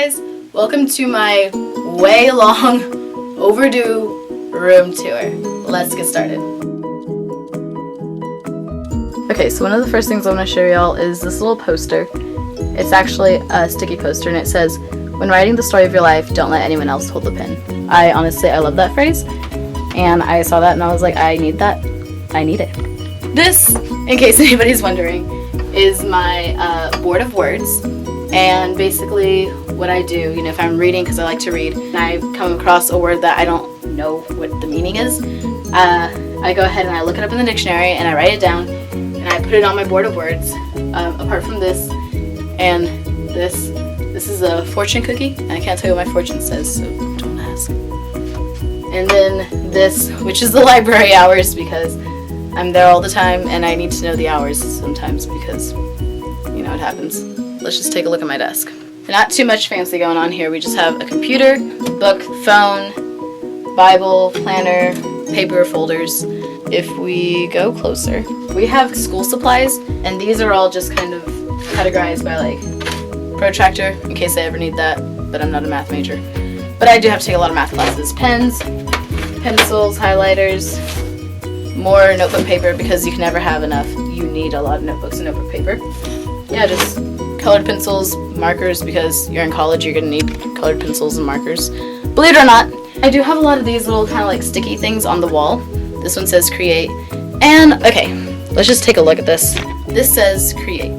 guys, welcome to my way long overdue room tour. Let's get started. Okay, so one of the first things I want to show y'all is this little poster. It's actually a sticky poster and it says, "When writing the story of your life, don't let anyone else hold the pen." I love that phrase, and I saw that and I was like, I need that. I need it. This, in case anybody's wondering, is my board of words. And basically what I do, if I'm reading, because I like to read, and I come across a word that I don't know what the meaning is, I go ahead and I look it up in the dictionary and I write it down and I put it on my board of words. Apart from this and this is a fortune cookie, and I can't tell you what my fortune says, so don't ask. And then this, which is the library hours, because I'm there all the time and I need to know the hours sometimes because, it happens. Let's just take a look at my desk. Not too much fancy going on here. We just have a computer, book, phone, Bible, planner, paper, folders. If we go closer, we have school supplies, and these are all just kind of categorized by like protractor, in case I ever need that, but I'm not a math major. But I do have to take a lot of math classes. Pens, pencils, highlighters, more notebook paper, because you can never have enough. You need a lot of notebooks and notebook paper. Yeah, just colored pencils, markers, because you're in college, you're gonna need colored pencils and markers. Believe it or not, I do have a lot of these little kind of like sticky things on the wall. This one says create, and okay, let's just take a look at this. This says create.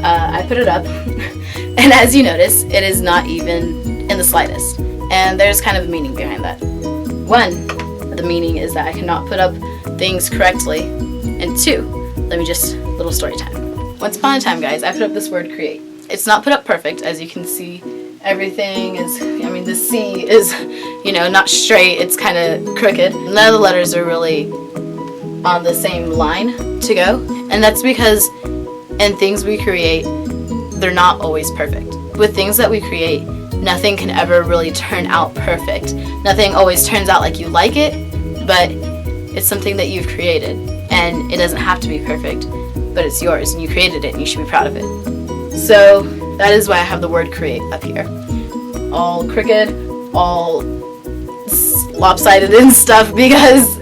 I put it up, and as you notice, it is not even in the slightest. And there's kind of a meaning behind that. One, the meaning is that I cannot put up things correctly, and two, little story time. Once upon a time, guys, I put up this word create. It's not put up perfect, as you can see. Everything is, the C is, not straight. It's kind of crooked. None of the letters are really on the same line to go. And that's because in things we create, they're not always perfect. With things that we create, nothing can ever really turn out perfect. Nothing always turns out like you like it, but it's something that you've created. And it doesn't have to be perfect, but it's yours and you created it and you should be proud of it. So that is why I have the word create up here. All crooked, all lopsided and stuff, because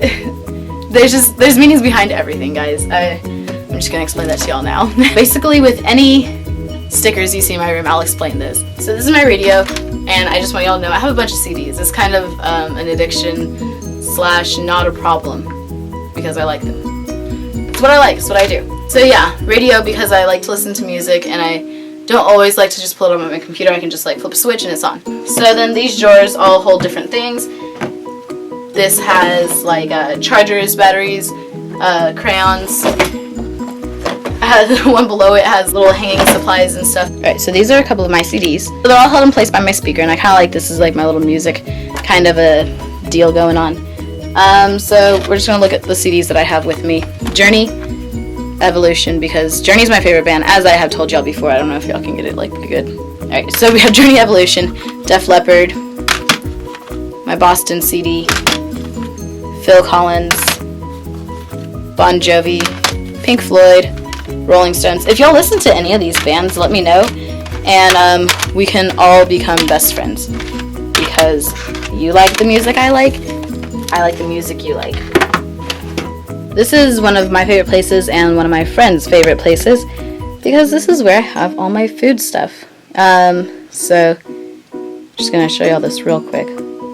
there's meanings behind everything, guys. I'm just gonna explain that to y'all now. Basically, with any stickers you see in my room, I'll explain this. So this is my radio, and I just want y'all to know I have a bunch of CDs. It's kind of an addiction / not a problem, because I like them. It's what I like, it's what I do. So yeah, radio, because I like to listen to music and I don't always like to just pull it up on my computer. I can just flip a switch and it's on. So then these drawers all hold different things. This has chargers, batteries, crayons. The one below it has little hanging supplies and stuff. Alright, so these are a couple of my CDs. So they're all held in place by my speaker, and I kind of like this is my little music kind of a deal going on. So we're just going to look at the CDs that I have with me. Journey, Evolution, because Journey's my favorite band, as I have told y'all before. I don't know if y'all can get it pretty good. Alright, so we have Journey, Evolution, Def Leppard, my Boston CD, Phil Collins, Bon Jovi, Pink Floyd, Rolling Stones. If y'all listen to any of these bands, let me know, and we can all become best friends, because you like the music I like the music you like. This is one of my favorite places and one of my friends' favorite places, because this is where I have all my food stuff. So I'm just gonna show y'all this real quick,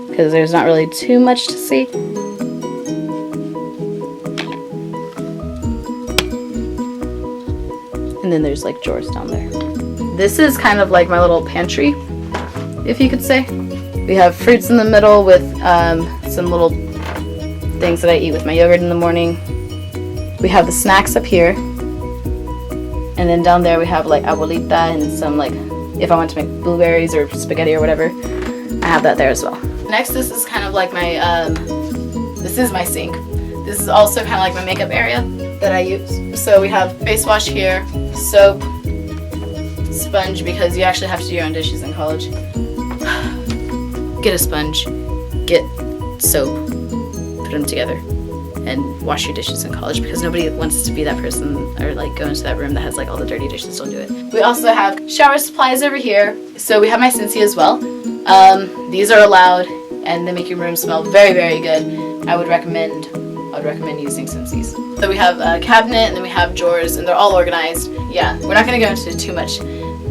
because there's not really too much to see. And then there's drawers down there. This is kind of like my little pantry, if you could say. We have fruits in the middle with some little things that I eat with my yogurt in the morning. We have the snacks up here. And then down there we have abuelita and some if I want to make blueberries or spaghetti or whatever, I have that there as well. Next, this is kind of my, this is my sink. This is also kind of like my makeup area that I use. So we have face wash here, soap, sponge, because you actually have to do your own dishes in college. Get a sponge, get soap, put them together, and wash your dishes in college, because nobody wants to be that person or like go into that room that has like all the dirty dishes. Don't do it. We also have shower supplies over here. So we have my Scentsy as well. These are allowed and they make your room smell very, very good. I would recommend using Scentsy's. So we have a cabinet and then we have drawers and they're all organized. Yeah, we're not going to go into too much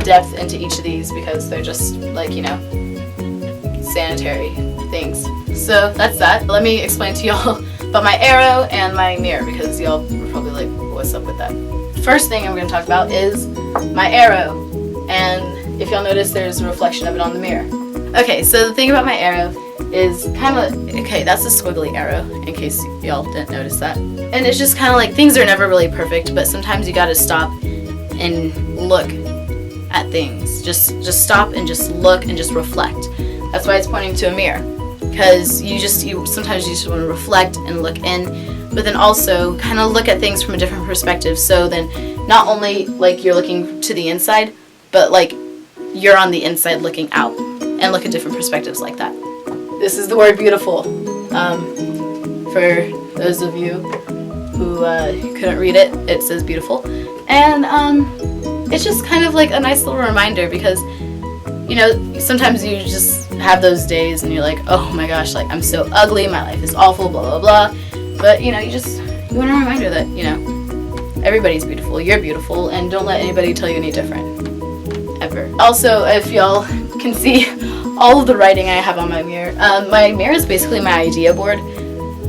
depth into each of these because they're just like, you know, sanitary things. So that's that. Let me explain to y'all about my arrow and my mirror because y'all were probably like, what's up with that? First thing I'm going to talk about is my arrow, and if y'all notice there's a reflection of it on the mirror. Okay, so the thing about my arrow is kind of, okay, that's a squiggly arrow in case y'all didn't notice that. And it's just kind of like things are never really perfect, but sometimes you got to stop and look at things. Just stop and just look and just reflect. That's why it's pointing to a mirror, because sometimes you just want to reflect and look in, but then also kind of look at things from a different perspective. So then not only like you're looking to the inside, but like you're on the inside looking out, and look at different perspectives like that. This is the word beautiful. For those of you who couldn't read it, it says beautiful. And it's just kind of like a nice little reminder because, you know, sometimes you just have those days and you're like, oh my gosh, like I'm so ugly, my life is awful, blah, blah, blah. But, you know, you want a reminder that, you know, everybody's beautiful, you're beautiful, and don't let anybody tell you any different. Ever. Also, if y'all can see all of the writing I have on my mirror. My mirror is basically my idea board,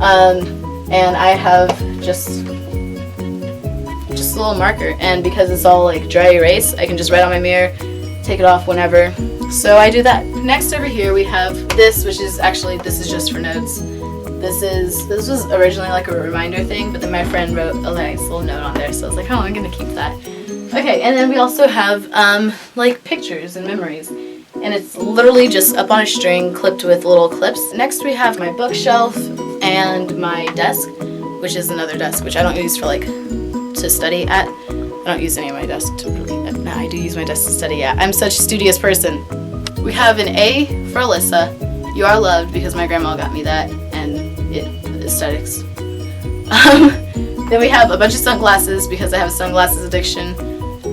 and I have just a little marker, and because it's all like dry erase, I can just write on my mirror, take it off whenever. So I do that. Next over here we have this, which is actually, this is just for notes. This was originally like a reminder thing, but then my friend wrote a nice little note on there, so I was like, oh, I'm gonna keep that. Okay, and then we also have like pictures and memories. And it's literally just up on a string clipped with little clips. Next we have my bookshelf and my desk, which is another desk, which I don't use for like to study at. I don't use any of my desk to really, no, I do use my desk to study at. I'm such a studious person. We have an A for Alyssa. You are loved, because my grandma got me that, and aesthetics. Then we have a bunch of sunglasses because I have a sunglasses addiction,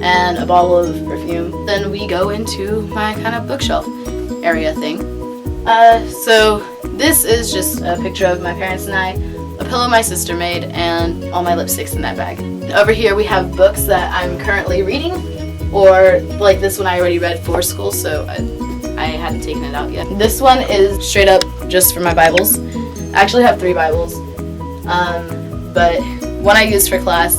and a bottle of perfume. Then we go into my kind of bookshelf area thing. So this is just a picture of my parents and I, a pillow my sister made, and all my lipsticks in that bag. Over here we have books that I'm currently reading, or like this one I already read for school, so I hadn't taken it out yet. This one is straight up just for my Bibles. I actually have 3 Bibles, but one I use for class,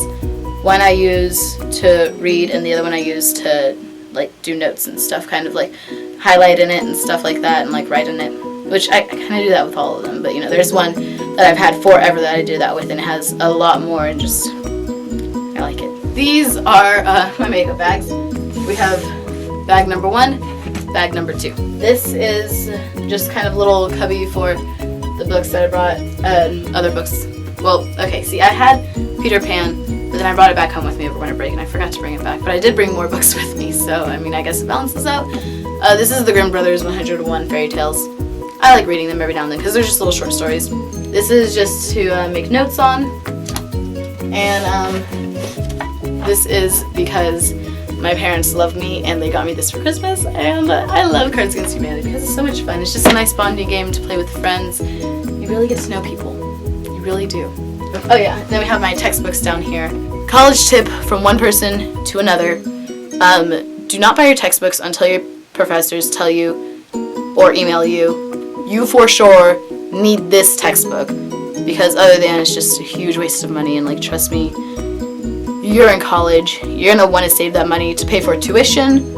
one I use to read, and the other one I use to like do notes and stuff, kind of like highlight in it and stuff like that, and like write in it, which I kind of do that with all of them. But you know, there's one that I've had forever that I do that with, and it has a lot more, and just I like it. These are my makeup bags. We have bag number 1, bag number 2. This is just kind of little cubby for the books that I brought, other books. Well, okay, see, I had Peter Pan, but then I brought it back home with me over winter break, and I forgot to bring it back. But I did bring more books with me, so I mean, I guess it balances out. This is the Grimm Brothers 101 Fairy Tales. I like reading them every now and then because they're just little short stories. This is just to make notes on, and this is because my parents love me and they got me this for Christmas, and I love Cards Against Humanity because it's so much fun. It's just a nice bonding game to play with friends. You really get to know people. You really do. Oh yeah, then we have my textbooks down here. College tip from one person to another. Do not buy your textbooks until your professors tell you or email you for sure need this textbook, because other than it's just a huge waste of money, and like trust me, you're in college, you're gonna want to save that money to pay for tuition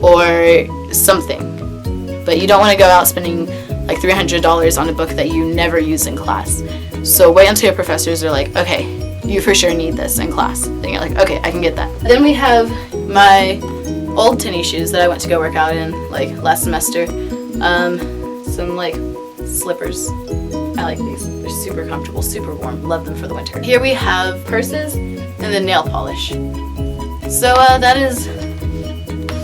or something, but you don't want to go out spending like $300 on a book that you never use in class. So wait until your professors are like, okay, you for sure need this in class. Then you're like, okay, I can get that. Then we have my old tennis shoes that I went to go work out in like last semester. Some like slippers. I like these. They're super comfortable, super warm. Love them for the winter. Here we have purses and then nail polish. So that is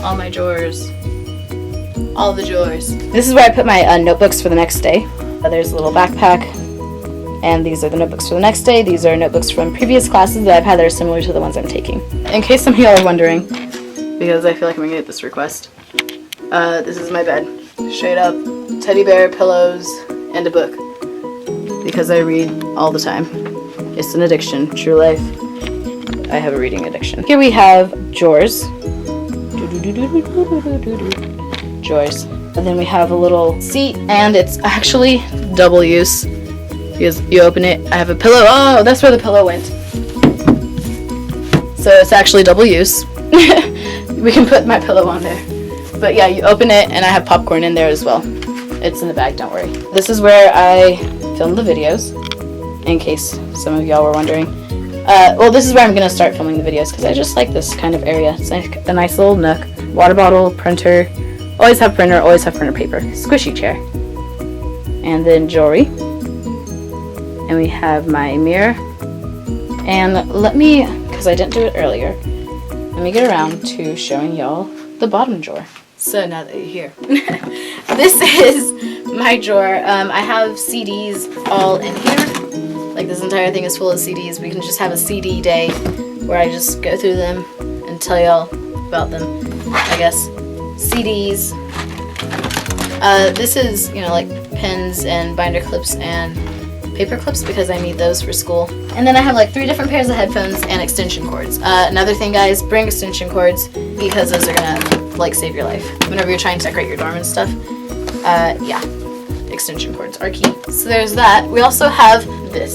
all my drawers. All the drawers. This is where I put my notebooks for the next day. There's a little backpack. And these are the notebooks for the next day. These are notebooks from previous classes that I've had that are similar to the ones I'm taking. In case some of y'all are wondering, because I feel like I'm gonna get this request, this is my bed. Straight up, teddy bear, pillows, and a book. Because I read all the time. It's an addiction, true life. I have a reading addiction. Here we have drawers. Drawers. And then we have a little seat, and it's actually double use. Because you open it, I have a pillow. Oh, that's where the pillow went. So it's actually double use. We can put my pillow on there. But yeah, you open it, and I have popcorn in there as well. It's in the bag, don't worry. This is where I film the videos, in case some of y'all were wondering. Well, this is where I'm going to start filming the videos, because I just like this kind of area. It's like a nice little nook. Water bottle, printer. Always have printer paper. Squishy chair. And then jewelry. And we have my mirror. And let me, because I didn't do it earlier, let me get around to showing y'all the bottom drawer. So now that you're here. This is my drawer. I have CDs all in here. Like this entire thing is full of CDs. We can just have a CD day where I just go through them and tell y'all about them, I guess. CDs. This is, you know, like pens and binder clips and paper clips because I need those for school. And then I have like 3 different pairs of headphones and extension cords. Another thing, guys, bring extension cords because those are gonna like save your life whenever you're trying to decorate your dorm and stuff. Yeah, extension cords are key. So there's that. We also have this,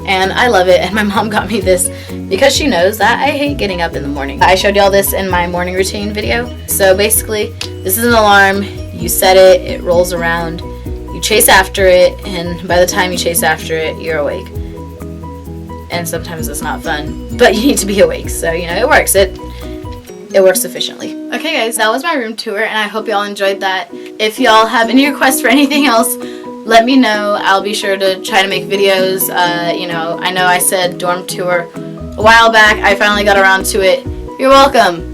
and I love it, and my mom got me this because she knows that I hate getting up in the morning. I showed y'all this in my morning routine video. So basically, this is an alarm. You set it, it rolls around, you chase after it, and by the time you chase after it, you're awake. And sometimes it's not fun, but you need to be awake, so you know, it works. It works efficiently. Okay guys, that was my room tour, and I hope y'all enjoyed that. If y'all have any requests for anything else, let me know. I'll be sure to try to make videos. You know I said dorm tour a while back. I finally got around to it. You're welcome.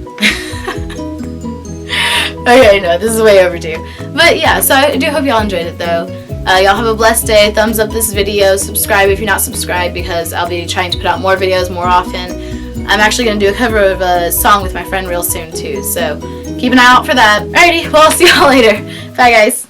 Okay, no, this is way overdue. But yeah, so I do hope y'all enjoyed it though. Y'all have a blessed day. Thumbs up this video. Subscribe if you're not subscribed because I'll be trying to put out more videos more often. I'm actually going to do a cover of a song with my friend real soon too, so keep an eye out for that. Alrighty, well, I'll see y'all later. Bye guys.